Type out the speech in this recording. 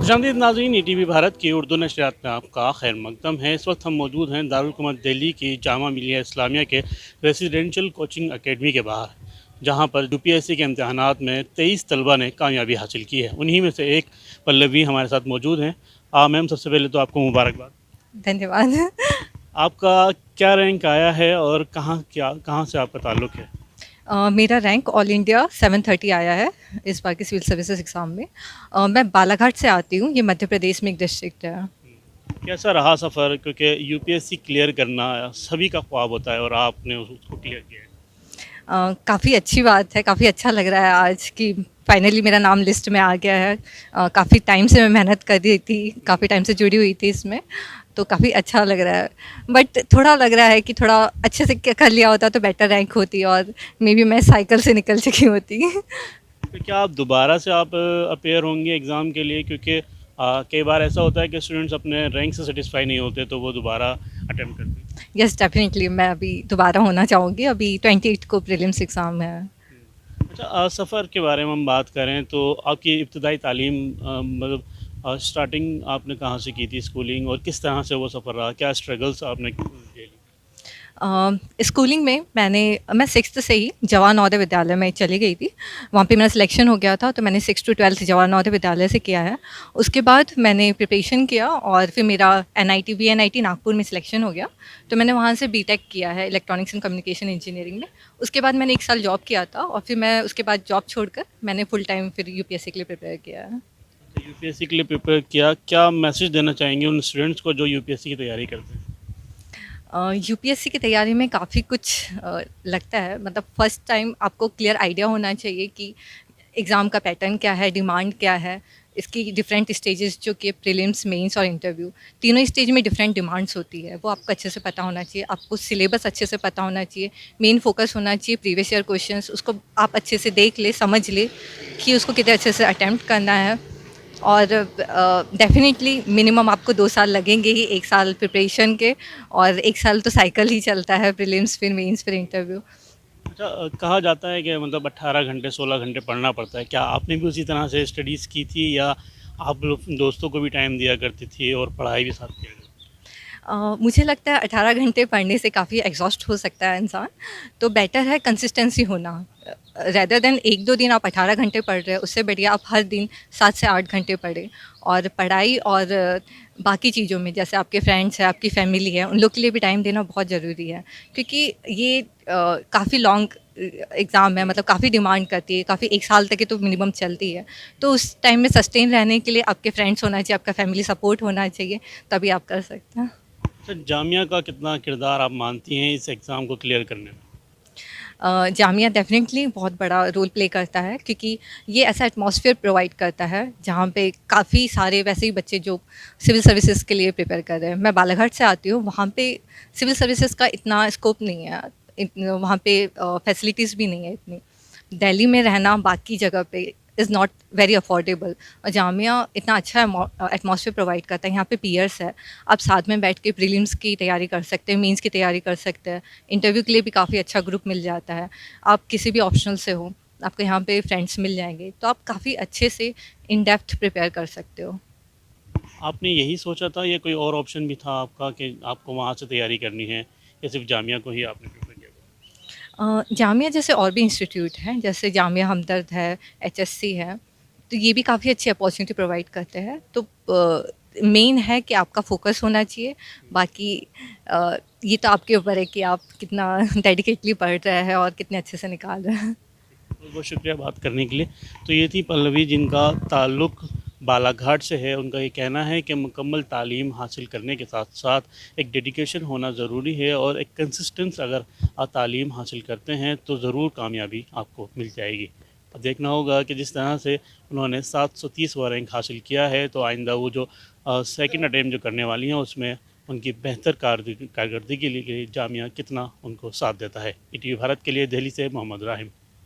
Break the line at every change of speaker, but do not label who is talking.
खुशामदीद नाज़रीन, ईटीवी भारत की उर्दू नशरियात में आपका खैर मकदम है। इस वक्त हम मौजूद हैं दारुल हुकूमत दिल्ली की जामा मिलिया इस्लामिया के रेसिडेंशियल कोचिंग एकेडमी के बाहर, जहां पर यूपीएससी के इम्तहानात में 23 तलबा ने कामयाबी हासिल की है। उन्हीं में से एक पल्लवी हमारे साथ मौजूद हैं। मैम, सबसे पहले तो आपको मुबारकबाद।
धन्यवाद।
आपका क्या रैंक आया है और कहाँ से आपका ताल्लुक़ है?
मेरा रैंक ऑल इंडिया 730 आया है इस बार के सिविल सर्विसेज एग्ज़ाम में। मैं बालाघाट से आती हूँ, ये मध्य प्रदेश में एक डिस्ट्रिक्ट है।
कैसा रहा सफ़र, क्योंकि यूपीएससी क्लियर करना सभी का ख्वाब होता है और आपने उसको क्लियर किया है।
काफ़ी अच्छी बात है, काफ़ी अच्छा लग रहा है आज कि फाइनली मेरा नाम लिस्ट में आ गया है। काफ़ी टाइम से मैं मेहनत कर रही थी, काफ़ी टाइम से जुड़ी हुई थी इसमें, तो काफ़ी अच्छा लग रहा है। बट थोड़ा लग रहा है कि थोड़ा अच्छे से कर लिया होता तो बेटर रैंक होती और मे बी मैं साइकिल से निकल चुकी होती।
तो क्या आप दोबारा से आप अपेयर होंगे एग्ज़ाम के लिए, क्योंकि कई बार ऐसा होता है कि स्टूडेंट्स अपने रैंक से सेटिस्फाई नहीं होते तो वो दोबारा अटेम्प्ट करते हैं।
यस, डेफिनेटली मैं अभी दोबारा होना चाहूँगी। अभी 28 को प्रीलिम्स एग्ज़ाम है।
अच्छा, सफ़र के बारे में हम बात करें तो आपकी इब्तदाई तालीम मतलब स्टार्टिंग आपने कहाँ से की थी, स्कूलिंग, और किस तरह से वो सफ़र रहा, क्या स्ट्रगल्स आपने झेली?
स्कूलिंग में मैं 6th से ही जवाहर नवोदय विद्यालय में चली गई थी। वहाँ पे मेरा सिलेक्शन हो गया था, तो मैंने 6 to 12th जवाहर नवोदय विद्यालय से किया है। उसके बाद मैंने प्रिपरेशन किया और फिर मेरा एनआईटी वीएनआईटी नागपुर में सिलेक्शन हो गया, तो मैंने वहाँ से बीटेक किया है इलेक्ट्रॉनिक्स एंड कम्युनिकेशन इंजीनियरिंग में। उसके बाद मैंने 1 साल जॉब किया था और फिर मैं उसके बाद जॉब छोड़कर मैंने फुल टाइम फिर यूपीएससी के लिए प्रिपेयर किया है।
तो यूपीएससी के लिए प्रिपेयर किया, क्या मैसेज देना चाहेंगे उन स्टूडेंट्स को जो यूपीएससी की तैयारी करते हैं?
यूपीएससी की तैयारी में काफ़ी कुछ लगता है। मतलब फर्स्ट टाइम आपको क्लियर आइडिया होना चाहिए कि एग्ज़ाम का पैटर्न क्या है, डिमांड क्या है, इसकी डिफरेंट स्टेजेस जो कि प्रीलिम्स, मेंस और इंटरव्यू, तीनों स्टेज में डिफरेंट डिमांड्स होती है, वो आपको अच्छे से पता होना चाहिए। आपको सिलेबस अच्छे से पता होना चाहिए, मेन फोकस होना चाहिए प्रीवियस ईयर क्वेश्चंस, उसको आप अच्छे से देख ले, समझ ले कि उसको कितने अच्छे से अटैम्प्ट करना है। और डेफ़िनेटली मिनिमम आपको 2 साल लगेंगे ही, 1 साल प्रिपरेशन के और 1 साल तो साइकिल ही चलता है, प्रीलिम्स फिर मेंस फिर इंटरव्यू।
अच्छा, कहा जाता है कि मतलब 18 घंटे 16 घंटे पढ़ना पड़ता है, क्या आपने भी उसी तरह से स्टडीज़ की थी या आप लोग दोस्तों को भी टाइम दिया करती थी और पढ़ाई भी साथ किया करती?
मुझे लगता है 18 घंटे पढ़ने से काफ़ी एग्जॉस्ट हो सकता है इंसान, तो बेटर है कंसिस्टेंसी होना। रेदर देन 1-2 दिन आप 18 घंटे पढ़ रहे हैं, उससे बढ़िया आप हर दिन 7 से 8 घंटे पढ़ें। और पढ़ाई और बाकी चीज़ों में जैसे आपके फ्रेंड्स हैं, आपकी फैमिली है, उन लोग के लिए भी टाइम देना बहुत ज़रूरी है, क्योंकि ये काफ़ी लॉन्ग एग्ज़ाम है, मतलब काफ़ी डिमांड करती है, काफ़ी 1 साल तक की तो मिनिमम चलती है। तो उस टाइम में सस्टेन रहने के लिए आपके फ्रेंड्स होना चाहिए, आपका फैमिली सपोर्ट होना चाहिए, तभी आप कर सकते हैं।
अच्छा, जामिया का कितना किरदार आप मानती हैं इस एग्ज़ाम को क्लियर करने में?
जामिया डेफ़िनेटली बहुत बड़ा रोल प्ले करता है, क्योंकि ये ऐसा एटमॉस्फेयर प्रोवाइड करता है जहाँ पे काफ़ी सारे वैसे ही बच्चे जो सिविल सर्विसेज के लिए प्रिपेयर कर रहे हैं। मैं बालाघाट से आती हूँ, वहाँ पे सिविल सर्विसेज का इतना स्कोप नहीं है, वहाँ पे फैसिलिटीज़ भी नहीं है इतनी। दिल्ली में रहना बाकी जगह पे इज़ नॉट वेरी अफोर्डेबल, और जामिया इतना अच्छा एटमॉस्फेयर प्रोवाइड करता है। यहाँ पे पीयर्स है, आप साथ में बैठ के प्रीलिम्स की तैयारी कर सकते हैं, मेंस की तैयारी कर सकते हैं, इंटरव्यू के लिए भी काफ़ी अच्छा ग्रुप मिल जाता है। आप किसी भी ऑप्शनल से हो, आपको यहाँ पे फ्रेंड्स मिल जाएंगे, तो आप काफ़ी अच्छे से इन डेप्थ प्रिपेयर कर सकते हो।
आपने यही सोचा था या कोई और ऑप्शन भी था आपका कि आपको वहाँ से तैयारी करनी है, या सिर्फ जामिया को ही आपने प्रेफर किया?
जामिया जैसे और भी इंस्टीट्यूट हैं, जैसे जामिया हमदर्द है, एचएससी है, तो ये भी काफ़ी अच्छी अपॉर्चुनिटी प्रोवाइड करते हैं। तो मेन है कि आपका फोकस होना चाहिए, बाकी ये तो आपके ऊपर है कि आप कितना डेडिकेटली पढ़ रहे हैं और कितने अच्छे से निकाल रहे हैं।
बहुत बहुत शुक्रिया बात करने के लिए। तो ये थी पल्लवी, जिनका ताल्लुक़ बालाघाट से है। उनका ये कहना है कि मुकम्मल तालीम हासिल करने के साथ साथ एक डेडिकेशन होना ज़रूरी है, और एक कंसिस्टेंस अगर आप तालीम हासिल करते हैं तो ज़रूर कामयाबी आपको मिल जाएगी। अब देखना होगा कि जिस तरह से उन्होंने 730वां रैंक हासिल किया है, तो आइंदा वो जो सेकंड अटेम्प्ट जो करने वाली हैं उसमें उनकी बेहतर कारकर्दगी के लिए जामिया कितना उनको साथ देता है। ईटीवी भारत के लिए दिल्ली से मोहम्मद राहिम।